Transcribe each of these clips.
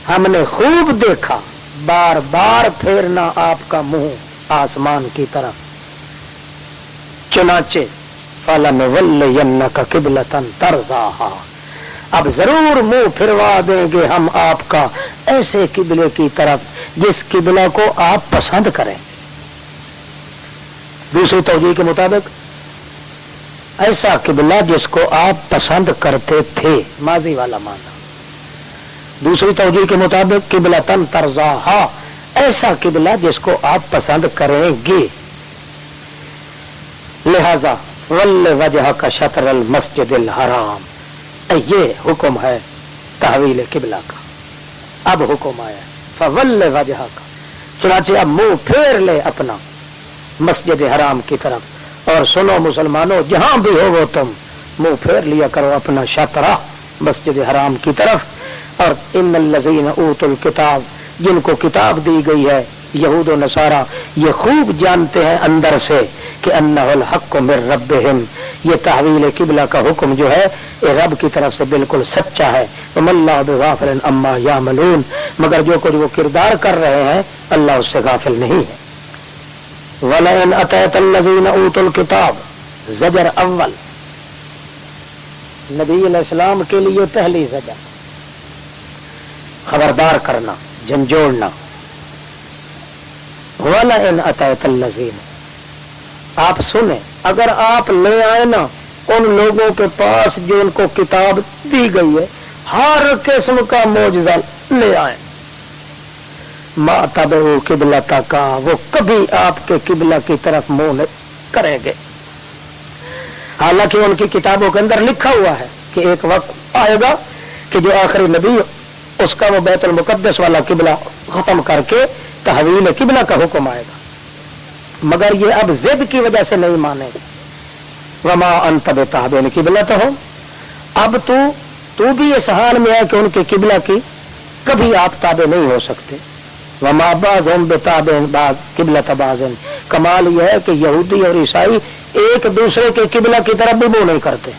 ہم نے خوب دیکھا بار بار پھیرنا آپ کا منہ آسمان کی طرف، چنانچہ فَلَنُوَلِّيَنَّكَ قِبْلَةً تَرْضَاهَا، اب ضرور منہ پھروا دیں گے ہم آپ کا ایسے قبلے کی طرف جس قبلہ کو آپ پسند کریں۔ دوسری توجیہ کے مطابق ایسا قبلہ جس کو آپ پسند کرتے تھے، ماضی والا معنی۔ دوسری توجیہ کے مطابق قبلۃ ترضاہا، ایسا قبلہ جس کو آپ پسند کریں گے۔ لہذا ول وجہک شطر المسجد الحرام، یہ حکم ہے تحویل قبلہ کا۔ اب حکم آیا فول وجہک، چنانچہ اب منہ پھیر لے اپنا مسجد حرام کی طرف۔ اور سنو مسلمانوں، جہاں بھی ہو وہ تم منہ پھیر لیا کرو اپنا شطرہ مسجد حرام کی طرف۔ اور ان الذین اوتوا الکتاب، جن کو کتاب دی گئی ہے یہود و نصارہ، یہ خوب جانتے ہیں اندر سے کہ انہ الحق من ربہم، یہ تحویل قبلہ کا حکم جو ہے یہ رب کی طرف سے بالکل سچا ہے۔ وما اللہ بغافل عما یعملون، مگر جو کچھ وہ کردار کر رہے ہیں اللہ اس سے غافل نہیں ہے۔ وَلَئِنْ أَتَيْتَ الَّذِينَ أُوتُوا الْكِتَابَ، زجر اول، نبی علیہ السلام کے لیے پہلی زجر، خبردار کرنا، جھنجھوڑنا۔ وَلَئِنْ أَتَيْتَ الَّذِينَ، آپ سنیں، اگر آپ لے آئے نا ان لوگوں کے پاس جو ان کو کتاب دی گئی ہے، ہر قسم کا معجزہ لے آئیں، ما تبعوا قبلتک، وہ کبھی آپ کے قبلہ کی طرف منہ نہیں کریں گے۔ حالانکہ ان کی کتابوں کے اندر لکھا ہوا ہے کہ ایک وقت آئے گا کہ جو آخری نبی اس کا وہ بیت المقدس والا قبلہ ختم کر کے تحویل قبلہ کا حکم آئے گا، مگر یہ اب ضد کی وجہ سے نہیں مانے گے۔ وما انت بتابع قبلتہم، اب تو بھی اس حال میں ہے کہ ان کے قبلہ کی کبھی آپ تابع نہیں ہو سکتے۔ وما بعضهم بتابع بعض قبلۃ بعض، کمال یہ ہے کہ یہودی اور عیسائی ایک دوسرے کے قبلہ کی طرف بھی منہ نہیں کرتے،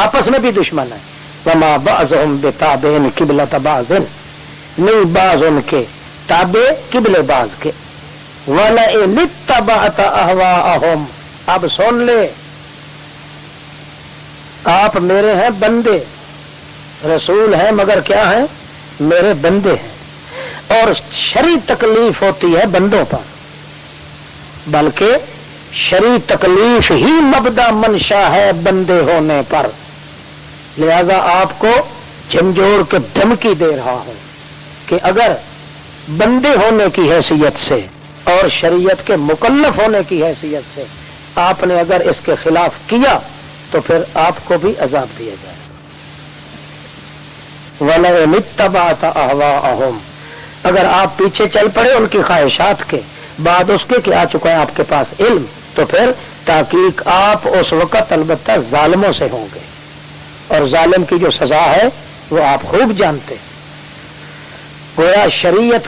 آپس میں بھی دشمن ہے۔ وما بعضهم بتابع قبلۃ بعض، نہیں بعض ان کے تابع قبلے بعض کے۔ وَلَئِنِ اتَّبَعْتَ أَهْوَاءَهُمْ، اب سن لے، آپ میرے ہیں بندے، رسول ہیں مگر کیا ہیں؟ میرے بندے ہیں، اور شرعی تکلیف ہوتی ہے بندوں پر، بلکہ شرعی تکلیف ہی مبدا منشا ہے بندے ہونے پر۔ لہذا آپ کو جھنجھوڑ کے دھمکی دے رہا ہوں کہ اگر بندے ہونے کی حیثیت سے اور شریعت کے مکلف ہونے کی حیثیت سے آپ نے اگر اس کے خلاف کیا تو پھر آپ کو بھی عذاب دیا جائے گا۔ وَلَئِنِ اتَّبَعْتَ أَهْوَاءَهُمْ، اگر آپ پیچھے چل پڑے ان کی خواہشات کے بعد اس کے کہ آ چکا ہے آپ کے پاس علم، تو پھر تحقیق آپ اس وقت البتہ ظالموں سے ہوں گے، اور ظالم کی جو سزا ہے وہ آپ خوب جانتے ہیں۔ گویا شریعت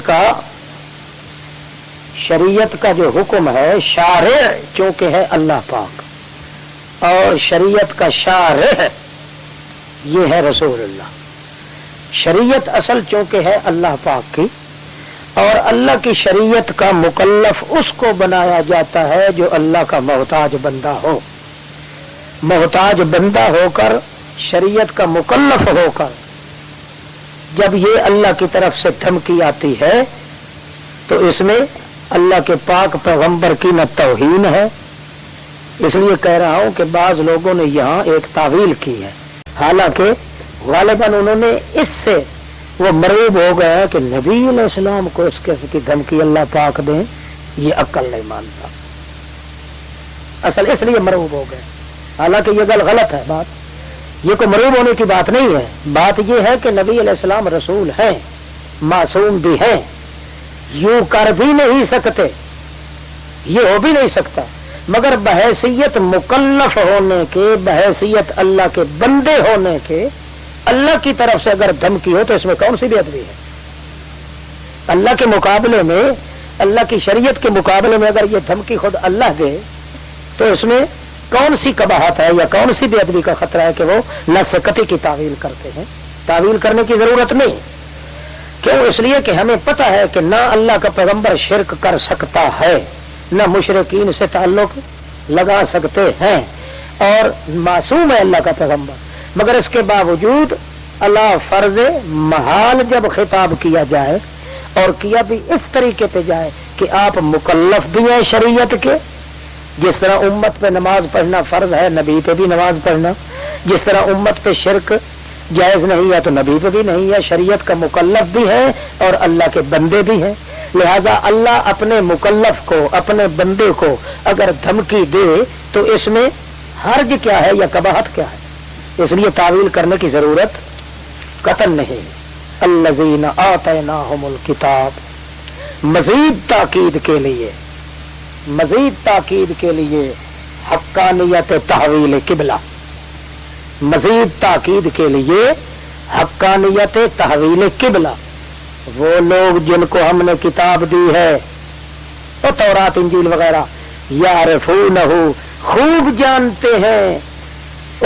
کا جو حکم ہے، شارع چونکہ ہے اللہ پاک، اور شریعت کا شارع یہ ہے رسول اللہ۔ شریعت اصل چونکہ ہے اللہ پاک کی، اور اللہ کی شریعت کا مکلف اس کو بنایا جاتا ہے جو اللہ کا محتاج بندہ ہو۔ محتاج بندہ ہو کر، شریعت کا مکلف ہو کر جب یہ اللہ کی طرف سے دھمکی آتی ہے تو اس میں اللہ کے پاک پیغمبر کی نہ توہین ہے۔ اس لیے کہہ رہا ہوں کہ بعض لوگوں نے یہاں ایک تعویل کی ہے، حالانکہ غالباً انہوں نے اس سے وہ مرعوب ہو گیا کہ نبی علیہ السلام کو اس قسم کی دھمکی اللہ پاک دیں، یہ عقل نہیں مانتا، اصل اس لیے مرعوب ہو گئے۔ حالانکہ یہ گل غلط ہے، بات یہ کوئی مرعوب ہونے کی بات نہیں ہے۔ بات یہ ہے کہ نبی علیہ السلام رسول ہیں، معصوم بھی ہیں، یوں کر بھی نہیں سکتے، یہ ہو بھی نہیں سکتا، مگر بحیثیت مکلف ہونے کے، بحیثیت اللہ کے بندے ہونے کے، اللہ کی طرف سے اگر دھمکی ہو تو اس میں کون سی بے ادبی ہے؟ اللہ کے مقابلے میں، اللہ کی شریعت کے مقابلے میں اگر یہ دھمکی خود اللہ دے تو اس میں کون سی قباحت ہے یا کون سی بے ادبی کا خطرہ ہے کہ وہ نص قطعی کی تعویل کرتے ہیں؟ تعویل کرنے کی ضرورت نہیں، کیوں؟ اس لیے کہ ہمیں پتہ ہے کہ نہ اللہ کا پیغمبر شرک کر سکتا ہے، نہ مشرکین سے تعلق لگا سکتے ہیں، اور معصوم ہے اللہ کا پیغمبر، مگر اس کے باوجود اللہ فرض محال جب خطاب کیا جائے اور کیا بھی اس طریقے پہ جائے کہ آپ مکلف بھی ہیں شریعت کے، جس طرح امت پہ نماز پڑھنا فرض ہے نبی پہ بھی نماز پڑھنا، جس طرح امت پہ شرک جائز نہیں ہے تو نبی پہ بھی نہیں ہے، شریعت کا مکلف بھی ہے اور اللہ کے بندے بھی ہیں، لہذا اللہ اپنے مکلف کو اپنے بندے کو اگر دھمکی دے تو اس میں حرج کیا ہے یا قباحت کیا ہے؟ اس لیے تعویل کرنے کی ضرورت قطعاً نہیں۔ الذین آتیناہم الکتاب، مزید تاکید کے لیے، مزید تاکید کے لیے حقانیت تحویل قبلہ، مزید تاکید کے لیے حقانیت تحویل قبلہ، وہ لوگ جن کو ہم نے کتاب دی ہے وہ تورات انجیل وغیرہ، یعرفونہ، خوب جانتے ہیں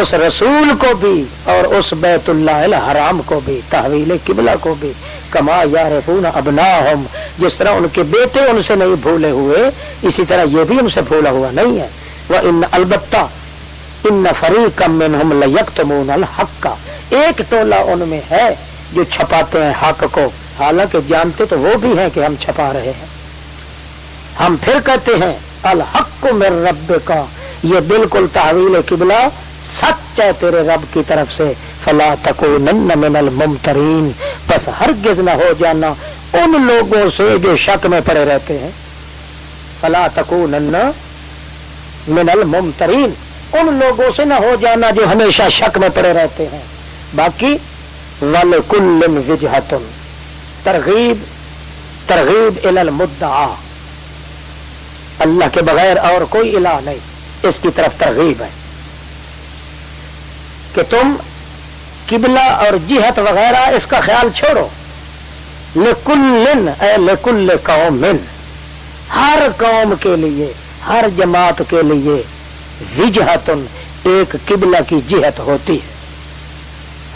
اس رسول کو بھی اور اس بیت اللہ الحرام کو بھی، تحویل قبلہ کو بھی، کما یعرفون ابناہم، جس طرح ان کے بیٹے ان سے نہیں بھولے ہوئے اسی طرح یہ بھی ان سے بھولا ہوا نہیں ہے۔ وَإِنَّ البتہ ان فریقا منہم لیکتمون الحق، ایک ٹولہ ان میں ہے جو چھپاتے ہیں حق کو، حالانکہ جانتے تو وہ بھی ہیں کہ ہم چھپا رہے ہیں۔ ہم پھر کہتے ہیں الحق من ربک، یہ بالکل تحویل قبلہ سچ ہے تیرے رب کی طرف سے، فلا تکونن من الممترین، بس ہرگز نہ ہو جانا ان لوگوں سے جو شک میں پڑے رہتے ہیں، فلا تکونن من الممترین، ان لوگوں سے نہ ہو جانا جو ہمیشہ شک میں پڑے رہتے ہیں۔ باقی وَلِكُلٍّ وِجْهَةٌ، ترغیب الی المدعا، اللہ کے بغیر اور کوئی الہ نہیں، اس کی طرف ترغیب ہے کہ تم قبلہ اور جہت وغیرہ اس کا خیال چھوڑو۔ لِكُلٍّ اے لِكُلِّ قَوْمٍ، ہر قوم کے لیے، ہر جماعت کے لیے، وجہتن، ایک قبلہ کی جہت ہوتی ہے،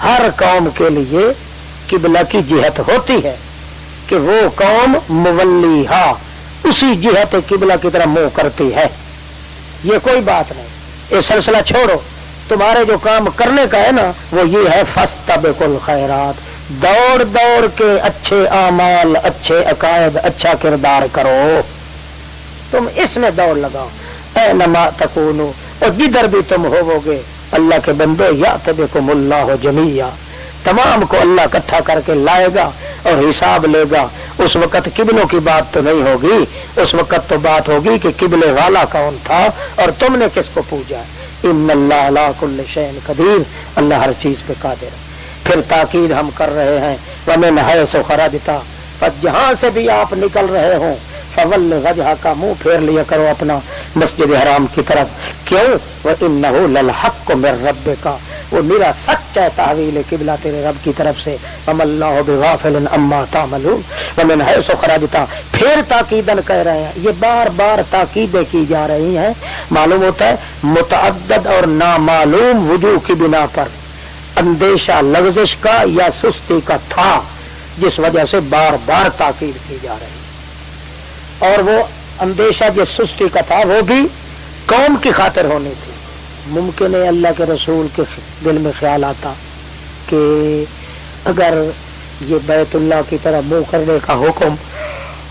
ہر قوم کے لیے قبلہ کی جہت ہوتی ہے کہ وہ قوم مولیہا، اسی جہت قبلہ کی طرف منہ کرتی ہے۔ یہ کوئی بات نہیں، یہ سلسلہ چھوڑو، تمہارے جو کام کرنے کا ہے نا وہ یہ ہے فاستبقوا الخیرات، دوڑ دوڑ کے اچھے اعمال، اچھے عقائد، اچھا کردار کرو، تم اس میں دوڑ لگاؤ۔ اینما تکونو، اور جدھر بھی تم ہوو گے اللہ کے بندے، یأتی بکم اللہ جمیعا، تمام کو اللہ اکٹھا کر کے لائے گا اور حساب لے گا۔ اس وقت قبلوں کی بات تو نہیں ہوگی، اس وقت تو بات ہوگی کہ قبلے والا کون تھا اور تم نے کس کو پوجا۔ ان اللہ علی کل شیء قدیر، اللہ ہر چیز پہ قادر ہے۔ پھر تاکید ہم کر رہے ہیں ومن حیث خرجت، پس جہاں سے بھی آپ نکل رہے ہوں، فول وجہک کا منہ پھیر لیا کرو اپنا مسجد حرام کی طرف، کیوں؟ وانہ للحق من ربک، وہ میرا سچ ہے تحویل قبلہ تیرے رب کی طرف سے، وما اللہ بغافل عما تعملون ومن حیث خرجت۔ پھر تاکیدن کہہ رہے ہیں، یہ بار بار تاکیدیں کی جا رہی ہیں، معلوم ہوتا ہے متعدد اور نامعلوم وجوہ کی بنا پر اندیشہ لغزش کا یا سستی کا تھا، جس وجہ سے بار بار تاکید کی جا رہی ہے، اور وہ اندیشہ جس سستی کا تھا وہ بھی قوم کی خاطر ہونی تھی۔ ممکن ہے اللہ کے رسول کے دل میں خیال آتا کہ اگر یہ بیت اللہ کی طرح منہ کرنے کا حکم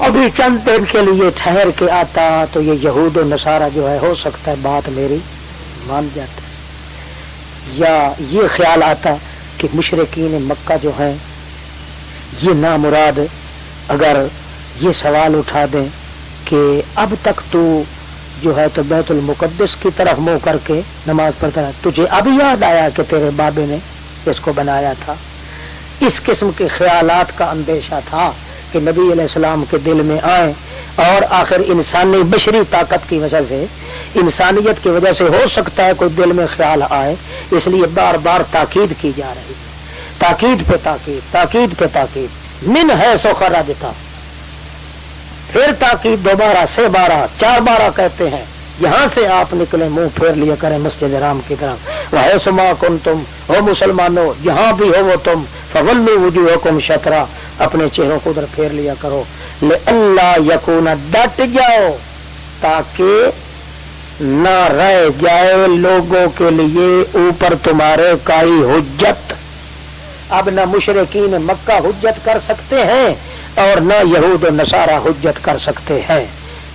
ابھی چند دن کے لیے ٹھہر کے آتا تو یہ یہود و نصارہ جو ہے ہو سکتا ہے بات میری مان جاتا، یا یہ خیال آتا کہ مشرکین مکہ جو ہیں یہ نامراد اگر یہ سوال اٹھا دیں کہ اب تک تو جو ہے تو بیت المقدس کی طرف منہ کر کے نماز پڑھتا ہے، تجھے اب یاد آیا کہ تیرے بابے نے اس کو بنایا تھا۔ اس قسم کے خیالات کا اندیشہ تھا کہ نبی علیہ السلام کے دل میں آئے، اور آخر انسانی بشری طاقت کی وجہ سے، انسانیت کی وجہ سے ہو سکتا ہے کوئی دل میں خیال آئے، اس لیے بار بار تاکید کی جا رہی ہے، تاکید پہ تاکید، تاکید پہ تاکید۔ من حیث خرجت، پھر تاکید دوبارہ سے بارہ، چار بارہ کہتے ہیں یہاں سے آپ نکلے منہ پھیر لیا کریں مسجد حرام کی طرف۔ وحیث ما کنتم، ہو مسلمانوں جہاں بھی ہو وہ تم، فولوا وجوہکم شطرہ، اپنے چہروں کو ادھر پھیر لیا کرو. لے اللہ یکون ڈٹ جاؤ تاکہ نہ رہ جائے لوگوں کے لیے اوپر تمہارے کائی حجت. اب نہ مشرکین مکہ حجت کر سکتے ہیں اور نہ یہود و نصارہ حجت کر سکتے ہیں.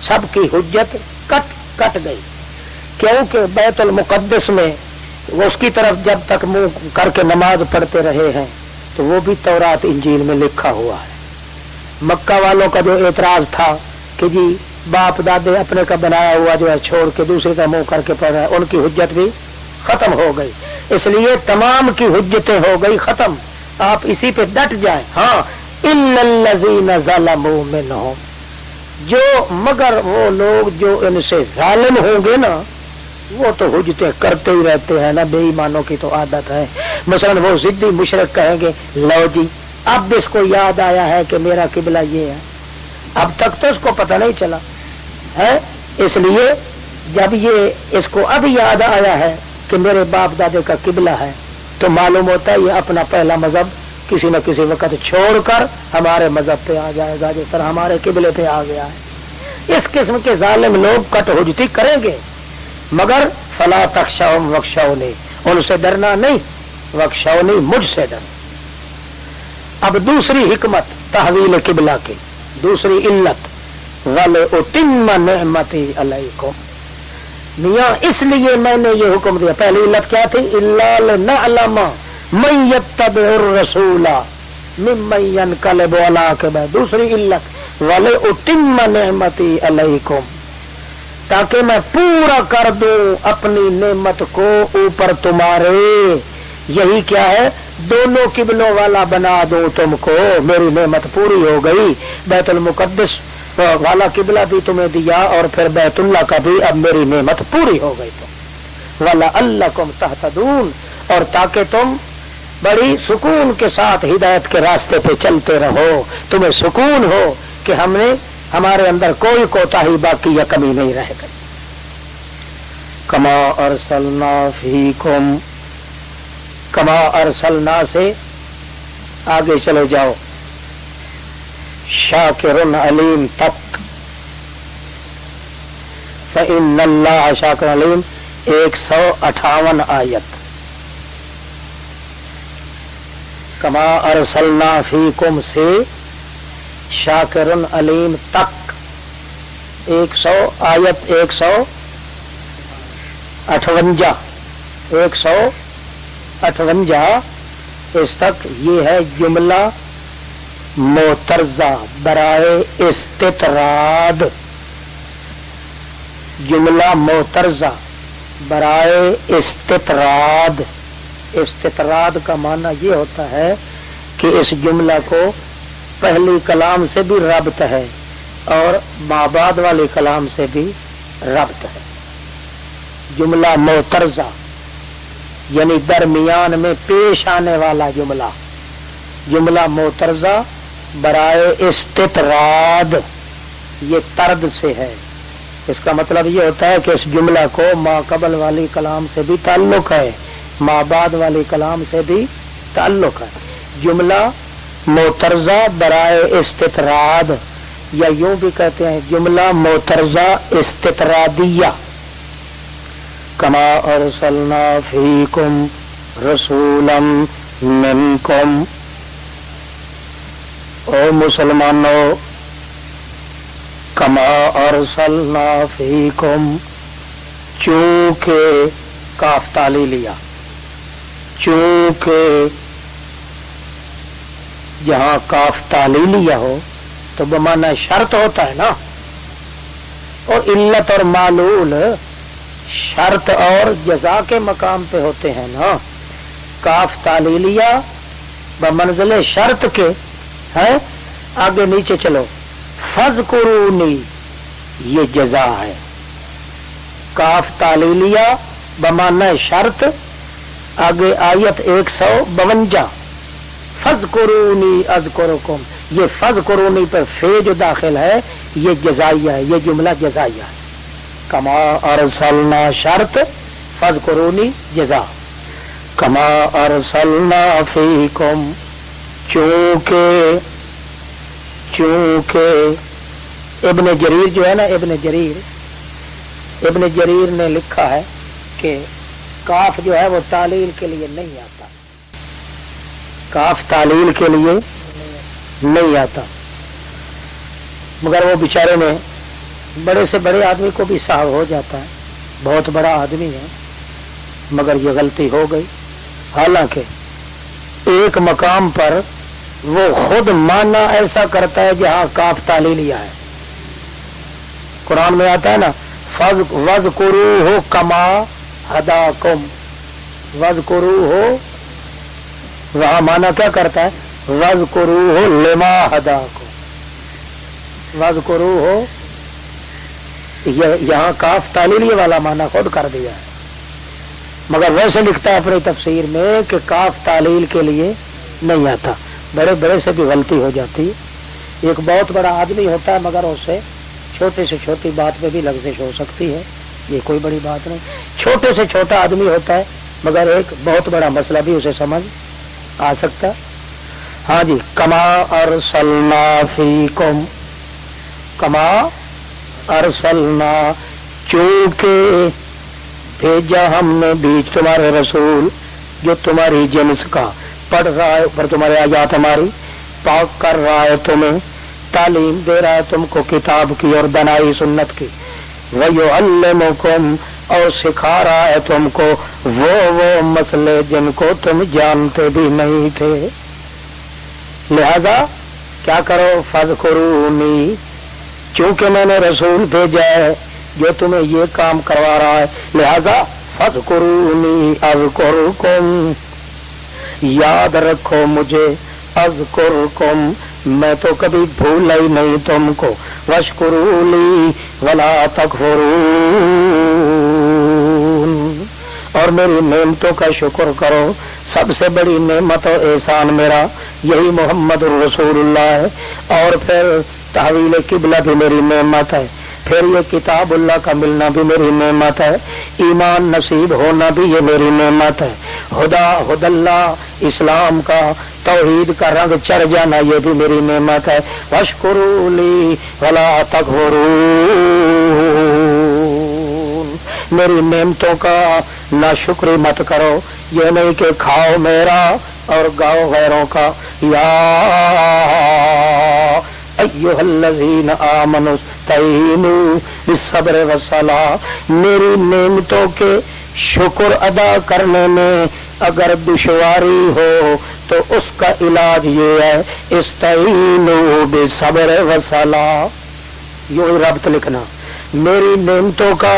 سب کی حجت کٹ گئی کیونکہ بیت المقدس میں اس کی طرف جب تک منہ کر کے نماز پڑھتے رہے ہیں تو وہ بھی تورات انجیل میں لکھا ہوا ہے. مکہ والوں کا جو اعتراض تھا کہ جی باپ دادے اپنے کا بنایا ہوا جو ہے چھوڑ کے دوسرے کا منہ کر کے پڑھ رہا ہے، ان کی حجت بھی ختم ہو گئی. اس لیے تمام کی حجتیں ہو گئی ختم. آپ اسی پہ ڈٹ جائیں. ہاں الا الذین ظلموا منہم، جو مگر وہ لوگ جو ان سے ظالم ہوں گے نا وہ تو حجتیں کرتے ہی رہتے ہیں نا. بے ایمانوں کی تو عادت ہے. مثلا وہ ضدی مشرک کہیں گے لو جی اب اس کو یاد آیا ہے کہ میرا قبلہ یہ ہے. اب تک تو اس کو پتہ نہیں چلا ہے. اس لیے جب یہ اس کو اب یاد آیا ہے کہ میرے باپ دادے کا قبلہ ہے تو معلوم ہوتا ہے یہ اپنا پہلا مذہب کسی نہ کسی وقت چھوڑ کر ہمارے مذہب پہ آ جائے گا جس طرح ہمارے قبلے پہ آ گیا ہے. اس قسم کے ظالم لوگ کٹ حجتی کریں گے مگر فلا تخشوہم واخشونی، ان سے ڈرنا نہیں، واخشونی مجھ سے ڈر. اب دوسری حکمت تحویل قبلہ کی دوسری علت وَلِأُتِمَّ نِعْمَتِي عَلَيْكُمْ. میاں اس لیے میں نے یہ حکم دیا. پہلی علت کیا تھی؟ إِلَّا لِنَعْلَمَ مَن يَتَّبِعُ الرَّسُولَ مِمَّن يَنقَلِبُ عَلَىٰ عَقِبَيْهِ. دوسری علت وَلِأُتِمَّ نِعْمَتِي عَلَيْكُمْ، تاکہ میں پورا کر دوں اپنی نعمت کو اوپر تمہارے. یہی کیا ہے؟ دونوں قبلوں والا بنا دوں تم کو. میری نعمت پوری ہو گئی. بیت المقدس والا قبلہ بھی تمہیں دیا اور پھر بیت اللہ کا بھی. اب میری نعمت پوری ہو گئی. تو وَلَعَلَّكُمْ تَهْتَدُونَ، اور تاکہ تم بڑی سکون کے ساتھ ہدایت کے راستے پہ چلتے رہو. تمہیں سکون ہو کہ ہم نے ہمارے اندر کوئی کوتاہی باقی یا کمی نہیں رہ گئی. کما ارسلنا فیکم، کما ارسلنا سے آگے چلے جاؤ شاکر علیم تک. فإن اللہ شاکر علیم 158 آیت. کما ارسلنا فیکم سے شاکر علیم تک 100 آیت 158 اس تک. یہ ہے جملہ معترضہ برائے استطراد. جملہ معترضہ برائے استطراد. استطراد کا معنی یہ ہوتا ہے کہ اس جملہ کو پہلی کلام سے بھی ربط ہے اور مابعد والی کلام سے بھی ربط ہے. جملہ معترضہ یعنی درمیان میں پیش آنے والا جملہ. جملہ معترضہ برائے استطراد یہ طرد سے ہے. اس کا مطلب یہ ہوتا ہے کہ اس جملہ کو ما قبل والی کلام سے بھی تعلق ہے، ما بعد والی کلام سے بھی تعلق ہے. جملہ معترضہ برائے استطراد، یا یوں بھی کہتے ہیں جملہ معترضہ استطرادیہ. کما ارسلنا فیکم رسولا منکم. او مسلمانوں، کما ارسلنا فیکم، چونکہ کاف تالی لیا، چونکہ جہاں کاف تالی لیا ہو تو بمعنی شرط ہوتا ہے نا، اور علت اور معلول شرط اور جزا کے مقام پہ ہوتے ہیں نا. کاف تالی لیا بمنزل شرط کے ہے. آگے نیچے چلو. فذکرونی یہ جزا ہے. کاف تالی لیا بمعنی شرط. آگے آیت 152 فذکرونی اذکرکم. یہ فذکرونی پر فے جو داخل ہے یہ جزائیہ ہے، یہ جملہ جزائیہ ہے. کما ارسلنا شرط، فذکرونی جزا. کما ارسلنا فیکم چونکہ چونکہ ابن جریر جو ہے نا، ابن جریر نے لکھا ہے کہ کاف جو ہے وہ تعلیل کے لیے نہیں آتا، کاف تعلیل کے لیے نہیں آتا، مگر وہ بیچارے میں بڑے سے بڑے آدمی کو بھی صاحب ہو جاتا ہے، بہت بڑا آدمی ہے مگر یہ غلطی ہو گئی۔ حالانکہ ایک مقام پر وہ خود معنی ایسا کرتا ہے جہاں کاف تعلیلیہ ہے۔ قرآن میں آتا ہے نا وَاذْكُرُوهُ كَمَا هَدَاكُمْ، وَاذْكُرُوهُ، وہاں معنی کیا کرتا ہے؟ وَاذْكُرُوهُ لِمَا هَدَاكُمْ، وَاذْكُرُوهُ، یہاں کاف تعلیلیہ والا معنی خود کر دیا ہے، مگر ویسے لکھتا ہے اپنی تفسیر میں کہ کاف تعلیل کے لیے نہیں آتا۔ بڑے بڑے سے بھی غلطی ہو جاتی ہے۔ ایک بہت بڑا آدمی ہوتا ہے مگر اسے چھوٹے سے چھوٹی بات پہ بھی لغزش ہو سکتی ہے، یہ کوئی بڑی بات نہیں۔ چھوٹے سے چھوٹا آدمی ہوتا ہے مگر ایک بہت بڑا مسئلہ بھی اسے سمجھ آ سکتا ہے۔ ہاں جی، کما ارسلنا فیکم، کما ارسلنا، چونکہ بھیجا ہم نے بیچ تمہارے رسول جو تمہاری جنس کا، پڑھ رہا ہے پر تمہارے آیات ہماری، پاک کر رہا ہے تمہیں، تعلیم دے رہا ہے تم کو کتاب کی اور دنائی سنت کی، وَيُعَلِّمُكُمْ، اور سکھا رہا ہے تم کو وہ مسئلے جن کو تم جانتے بھی نہیں تھے۔ لہذا کیا کرو؟ فَاذْكُرُونِي، چونکہ میں نے رسول بھیجا ہے جو تمہیں یہ کام کروا رہا ہے، لہذا فَاذْكُرُونِي أَذْكُرْكُمْ، یاد رکھو مجھے، اذکرکم، میں تو کبھی بھولا ہی نہیں تم کو، واشکروا لی ولا تکفرون، اور میری نعمتوں کا شکر کرو۔ سب سے بڑی نعمت و احسان میرا یہی محمد الرسول اللہ ہے، اور پھر تحویل قبلہ بھی میری نعمت ہے، پھر یہ کتاب اللہ کا ملنا بھی میری نعمت ہے، ایمان نصیب ہونا بھی یہ میری نعمت ہے، ہدی اللہ، اسلام کا، توحید کا رنگ چڑھ جانا یہ بھی میری نعمت ہے، واشکروا لی ولا تکفرون، میری نعمتوں کا ناشکری مت کرو، یہ نہیں کہ کھاؤ میرا اور گاؤ غیروں کا۔ یا ایھا الذین آمنوا استعینوا بالصبر والصلاۃ، میری نعمتوں کے شکر ادا کرنے میں اگر دشواری ہو تو اس کا علاج یہ ہے، استعینوا بالصبر والصلاۃ، یوں ربط لکھنا، میری نعمتوں کا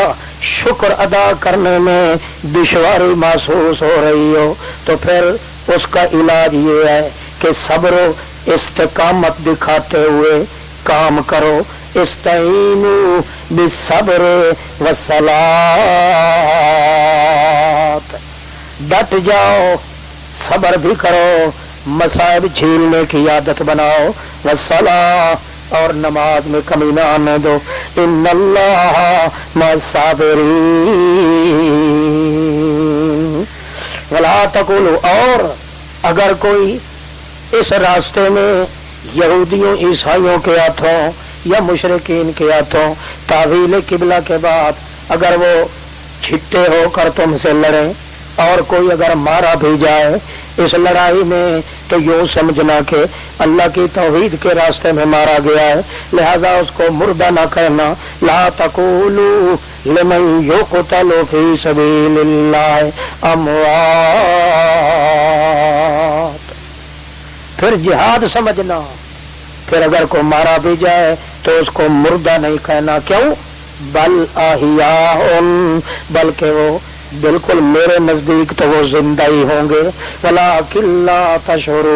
شکر ادا کرنے میں دشواری محسوس ہو رہی ہو تو پھر اس کا علاج یہ ہے کہ صبر و استقامت دکھاتے ہوئے کام کرو، استعینوا بالصبر والصلاۃ، ڈٹ جاؤ، صبر بھی کرو، مصائب جھیلنے کی عادت بناؤ، والصلاۃ، اور نماز میں کمی نہ آنے دو، ان اللہ مع الصابرین، ولا تقولوا، اور اگر کوئی اس راستے میں یہودیوں عیسائیوں کے ہاتھوں یا مشرکین کے ہاتھوں تعویل قبلہ کے بعد اگر وہ چھٹے ہو کر تم سے لڑیں اور کوئی اگر مارا بھی جائے اس لڑائی میں تو یوں سمجھنا کہ اللہ کی توحید کے راستے میں مارا گیا ہے، لہذا اس کو مردہ نہ کہنا، لا تقولوا لمن یقتل فی سبیل اللہ اموات، پھر جہاد سمجھنا، پھر اگر کوئی مارا بھی جائے تو اس کو مردہ نہیں کہنا، کیوں؟ بل احیاء، بلکہ وہ بالکل میرے نزدیک تو وہ زندہ ہی ہوں گے، ولکن لا تشعرون،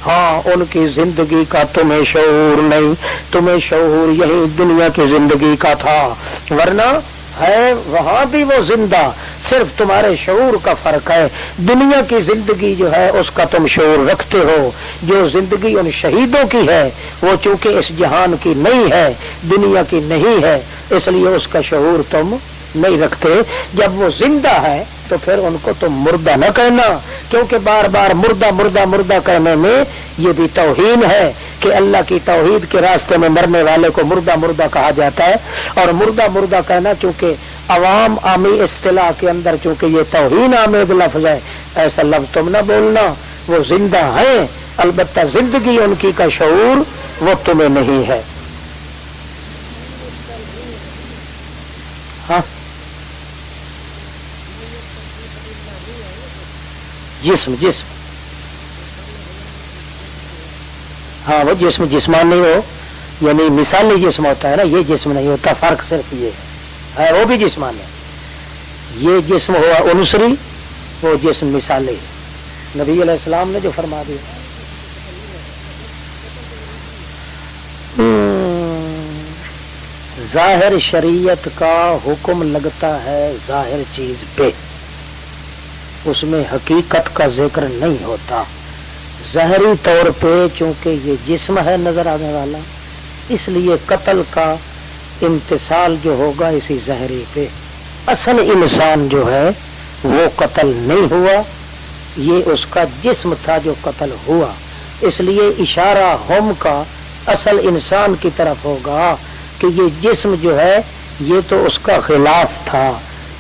ہاں ان کی زندگی کا تمہیں شعور نہیں، تمہیں شعور یہی دنیا کی زندگی کا تھا، ورنہ ہے وہاں بھی وہ زندہ، صرف تمہارے شعور کا فرق ہے، دنیا کی زندگی جو ہے اس کا تم شعور رکھتے ہو، جو زندگی ان شہیدوں کی ہے وہ چونکہ اس جہان کی نہیں ہے، دنیا کی نہیں ہے، اس لیے اس کا شعور تم نہیں رکھتے، جب وہ زندہ ہے تو پھر ان کو تم مردہ نہ کہنا کیونکہ بار بار مردہ مردہ مردہ کہنے میں یہ بھی توہین ہے کہ اللہ کی توحید کے راستے میں مرنے والے کو مردہ مردہ کہا جاتا ہے. اور مردہ مردہ کہنا چونکہ عوام عامی اصطلاح کے اندر چونکہ یہ توہین آمیز لفظ ہے، ایسا لفظ تم نہ بولنا. وہ زندہ ہیں، البتہ زندگی ان کی کا شعور وہ تمہیں نہیں ہے. ہاں جسم جسم ہاں وہ جسم جسمانی ہو، یعنی مثالی جسم ہوتا ہے نا، یہ جسم نہیں ہوتا. فرق صرف یہ ہے، وہ بھی جسمان ہے. یہ جسم ہوا عنصری، وہ جسم مثالی. نبی علیہ السلام نے جو فرما دیا ظاہر شریعت کا حکم لگتا ہے ظاہر چیز پہ، اس میں حقیقت کا ذکر نہیں ہوتا. ظاہری طور پہ چونکہ یہ جسم ہے نظر آنے والا، اس لیے قتل کا امتثال جو ہوگا اسی ظاہری پہ. اصل انسان جو ہے وہ قتل نہیں ہوا، یہ اس کا جسم تھا جو قتل ہوا. اس لیے اشارہ ہم کا اصل انسان کی طرف ہوگا کہ یہ جسم جو ہے یہ تو اس کا خلاف تھا،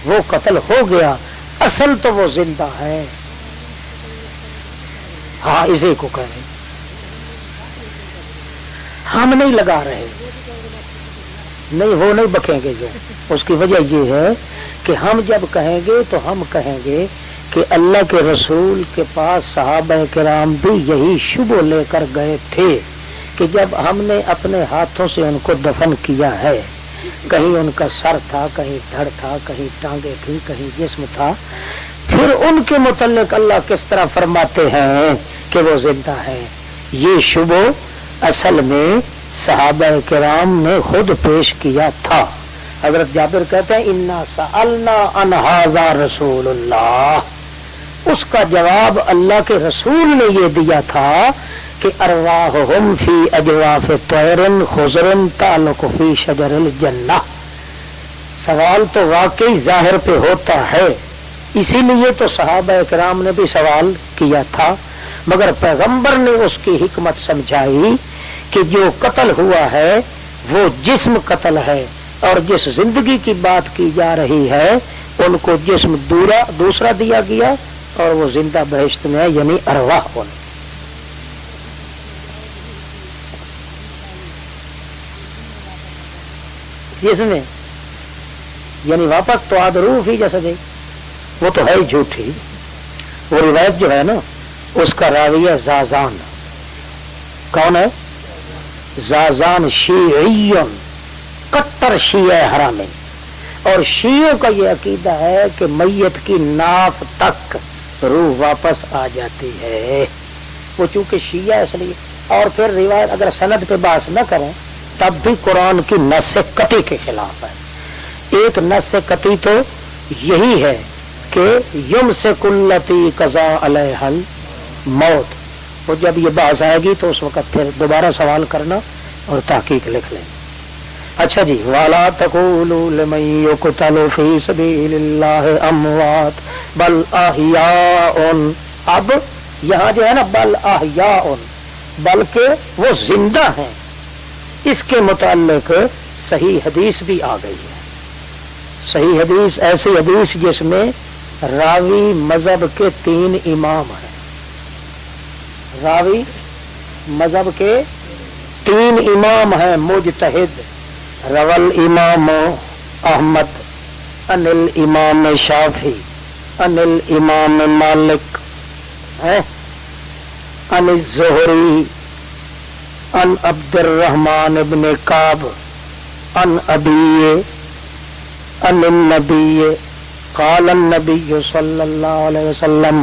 وہ قتل ہو گیا، اصل تو وہ زندہ ہے. ہاں اسی کو کہیں ہم نہیں لگا رہے، نہیں وہ نہیں بکیں گے. جو اس کی وجہ یہ ہے کہ ہم جب کہیں گے تو ہم کہیں گے کہ اللہ کے رسول کے پاس صحابہ کرام بھی یہی شبہ لے کر گئے تھے کہ جب ہم نے اپنے ہاتھوں سے ان کو دفن کیا ہے، کہیں ان کا سر تھا، کہیں دھڑ تھا، کہیں ٹانگیں تھی، کہیں جسم تھا، پھر ان کے متعلق اللہ کس طرح فرماتے ہیں کہ وہ زندہ ہے. یہ شبہ اصل میں صحابہ کرام نے خود پیش کیا تھا. حضرت جابر کہتے ہیں انا سألنا عن ھذا رسول اللہ، اس کا جواب اللہ کے رسول نے یہ دیا تھا کہ ارواحہم فی اجواف طیر خضر تعلق فی شجر الجنہ. سوال تو واقعی ظاہر پہ ہوتا ہے، اسی لیے تو صحابہ کرام نے بھی سوال کیا تھا، مگر پیغمبر نے اس کی حکمت سمجھائی کہ جو قتل ہوا ہے وہ جسم قتل ہے، اور جس زندگی کی بات کی جا رہی ہے ان کو جسم دوسرا دیا گیا اور وہ زندہ بہشت میں ہے، یعنی ارواح ہونے. جسم میں یعنی واپس تو آد روح ہی جیسا دے، وہ تو ہے ہی جھوٹی. وہ روایت جو ہے نا اس کا راوی ہے زازان. کون ہے؟ زازان شیعیون، کٹر شیعہ حرامی. اور شیعوں کا یہ عقیدہ ہے کہ میت کی ناف تک روح واپس آ جاتی ہے. وہ چونکہ شیعہ اس لیے، اور پھر روایت اگر سند پہ بحث نہ کریں تب بھی قرآن کی نص قطعی کے خلاف ہے. ایک نص قطعی تو یہی ہے کہ یمسک التی قضا علیہ الموت. وہ جب یہ بحث آئے گی تو اس وقت پھر دوبارہ سوال کرنا اور تحقیق لکھ لیں. اچھا جی، وَلَا تَقُولُوا لِمَن يُقْتَلُ فِي سَبِيلِ اللَّهِ أَمْوَاتٌ بَلْ أَحْيَاءٌ. اب یہاں جو ہے نا بل احیاء، بلکہ وہ زندہ ہیں، اس کے متعلق صحیح حدیث بھی آ گئی ہے. صحیح حدیث ایسی حدیث جس میں راوی مذہب کے 3 امام ہیں. راوی مذہب کے 3 امام ہیں مجتہد. روال امام احمد ان الامام شافعی ان الامام مالک ان الزہری ان عبد الرحمن ابن کعب ان ابی ان النبی قال النبی صلی اللہ علیہ وسلم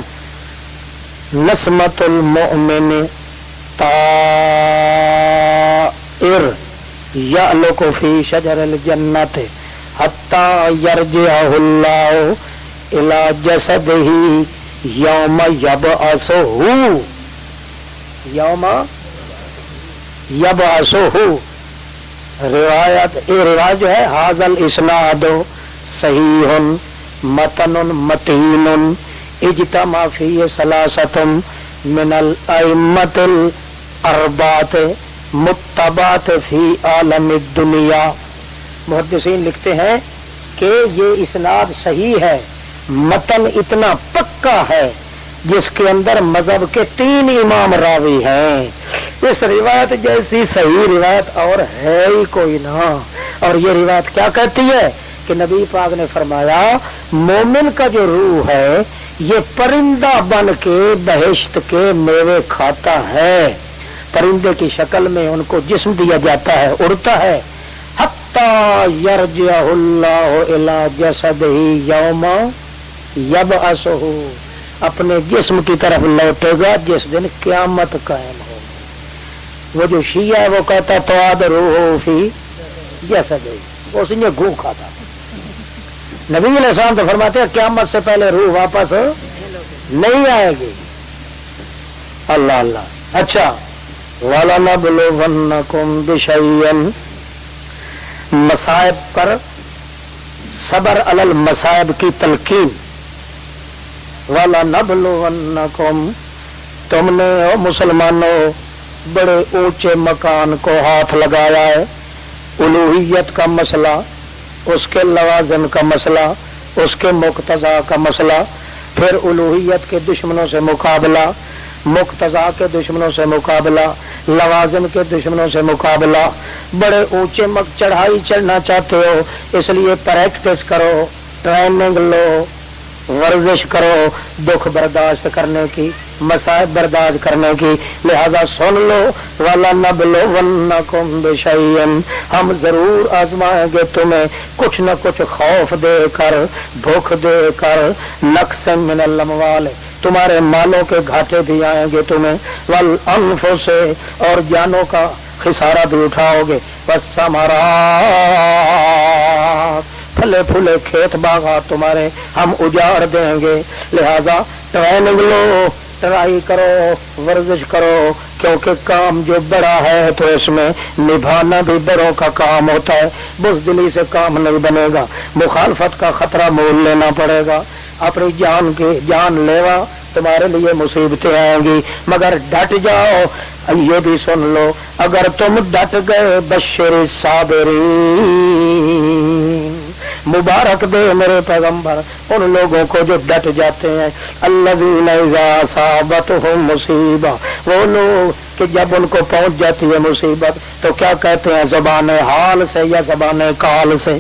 نسمۃ المؤمن طائر یعلق فی شجر الجنت حتی یرجعہ اللہ الی جسدہ یوم یبعثہ روایت جو ہے حاذا الاسناد صحیح متن متین اجتمع فی ثلاثۃ من الائمۃ الاربعۃ متبعۃ فی عالم الدنیا. محدثین لکھتے ہیں کہ یہ اسناد صحیح ہے، متن اتنا پکا ہے جس کے اندر مذہب کے 3 امام راوی ہیں. اس روایت جیسی صحیح روایت اور ہے ہی کوئی نہ. اور یہ روایت کیا کہتی ہے کہ نبی پاک نے فرمایا مومن کا جو روح ہے یہ پرندہ بن کے بہشت کے میوے کھاتا ہے. پرندے کی شکل میں ان کو جسم دیا جاتا ہے، اڑتا ہے. حتی یرجع اللہ الی جسدہ یوم یبعثہ، اپنے جسم کی طرف لوٹے گا جس دن قیامت قائم ہو. وہ جو شیعہ ہے وہ کہتا ہے تواد روح فی جسدہ، اس نے گھو کھاتا. نبی علیہ السلام تو فرماتے ہیں قیامت سے پہلے روح واپس نہیں آئے گی. اللہ اللہ. اچھا وَلَنَبْلُوَنَّكُمْ بِشَيْءٍ، مصائب پر صبر علی المصائب کی تلقین. وَلَنَبْلُوَنَّكُمْ، تم نے او مسلمانوں بڑے اونچے مکان کو ہاتھ لگایا ہے. الوہیت کا مسئلہ، اس کے لوازم کا مسئلہ، اس کے مقتضا کا مسئلہ، پھر الوہیت کے دشمنوں سے مقابلہ، مقتضا کے دشمنوں سے مقابلہ، لوازم کے دشمنوں سے مقابلہ. بڑے اونچے چڑھائی چڑھنا چاہتے ہو، اس لیے پریکٹس کرو، ٹریننگ لو، ورزش کرو دکھ برداشت کرنے کی، مصائب برداشت کرنے کی. لہذا سن لو وَلَنَبْلُوَنَّكُمْ بِشَيْءٍ، ہم ضرور آزمائیں گے تمہیں کچھ نہ کچھ خوف دے کر، بھوک دے کر. نقص من الاموال، تمہارے مالوں کے گھاٹے بھی آئیں گے تمہیں. والانفس، اور جانوں کا خسارہ بھی اٹھاؤ گے. والثمرات، پھلے پھولے کھیت باغات تمہارے ہم اجاڑ دیں گے. لہذا ٹریننگ لو، ٹرائی کرو، ورزش کرو، کیونکہ کام جو بڑا ہے تو اس میں نبھانا بھی بڑوں کا کام ہوتا ہے. بزدلی سے کام نہیں بنے گا، مخالفت کا خطرہ مول لینا پڑے گا. اپنی جان لیوا تمہارے لیے مصیبتیں آئیں گی، مگر ڈٹ جاؤ. یہ بھی سن لو اگر تم ڈٹ گئے بشر الصابرین، مبارک دے میرے پیغمبر ان لوگوں کو جو ڈٹ جاتے ہیں. الذین اذا اصابتهم مصیبہ، وہ لوگ کہ جب ان کو پہنچ جاتی ہے مصیبت تو کیا کہتے ہیں زبان حال سے یا زبان قال سے؟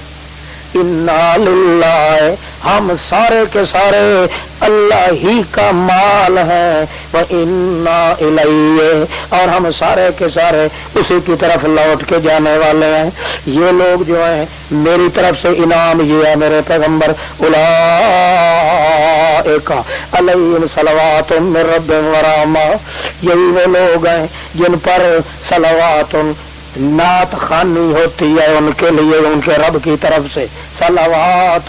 انا للہ، ہم سارے کے سارے اللہ ہی کا مال ہے. وَإِنَّا إِلَيْهِ، اور ہم سارے کے سارے اسی کی طرف لوٹ کے جانے والے ہیں. یہ لوگ جو ہیں میری طرف سے انعام یہ ہے میرے پیغمبر، اولئک علیہم صلوات من ربہم ورحمہ، یہی وہ لوگ ہیں جن پر صلوات نعت خوانی ہوتی ہے ان کے لیے ان کے رب کی طرف سے. صلوات،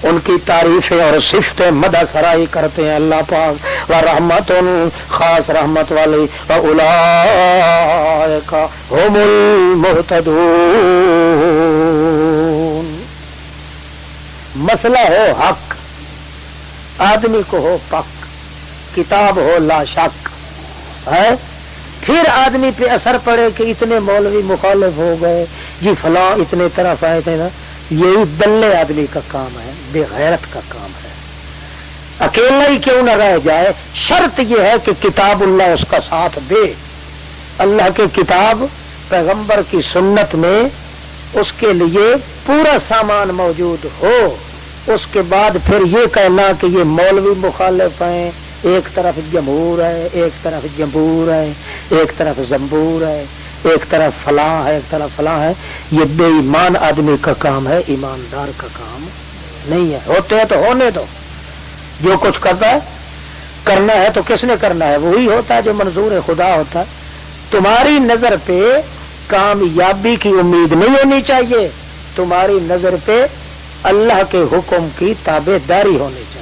ان کی تعریفیں اور صفتیں مدح سرائی کرتے ہیں اللہ پاک. ورحمت، خاص رحمت والی. واولئک هم المہتدون. مسئلہ ہو حق، آدمی کو ہو پک، کتاب ہو لا شک ہے، پھر آدمی پہ اثر پڑے کہ اتنے مولوی مخالف ہو گئے جی، فلاں اتنے طرف آئے تھے نا. یہی دلے آدمی کا کام ہے، بے غیرت کا کام ہے. اکیلا ہی کیوں نہ رہ جائے، شرط یہ ہے کہ کتاب اللہ اس کا ساتھ دے. اللہ کی کتاب، پیغمبر کی سنت میں اس کے لیے پورا سامان موجود ہو. اس کے بعد پھر یہ کہنا کہ یہ مولوی مخالف ہیں، ایک طرف جمہور ہے، ایک طرف جمبور ہے، ایک طرف زمبور ہے، ایک طرف فلاں ہے، ایک طرف فلاں ہے، یہ بے ایمان آدمی کا کام ہے، ایماندار کا کام نہیں ہے. ہوتے ہیں تو ہونے دو، جو کچھ کرتا ہے کرنا ہے تو کس نے کرنا ہے؟ وہی ہوتا ہے جو منظور خدا ہوتا ہے. تمہاری نظر پہ کامیابی کی امید نہیں ہونی چاہیے، تمہاری نظر پہ اللہ کے حکم کی تابع داری ہونی چاہیے.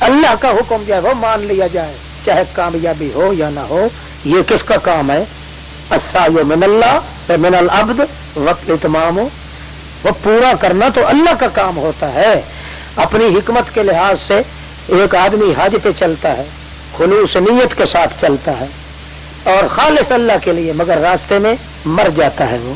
اللہ کا حکم جو ہے وہ مان لیا جائے، چاہے کامیابی ہو یا نہ ہو. یہ کس کا کام ہے؟ السعی من اللہ من العبد والاتمام، وہ پورا کرنا تو اللہ کا کام ہوتا ہے. اپنی حکمت کے لحاظ سے ایک آدمی حج پہ چلتا ہے، خلوص نیت کے ساتھ چلتا ہے اور خالص اللہ کے لیے، مگر راستے میں مر جاتا ہے وہ،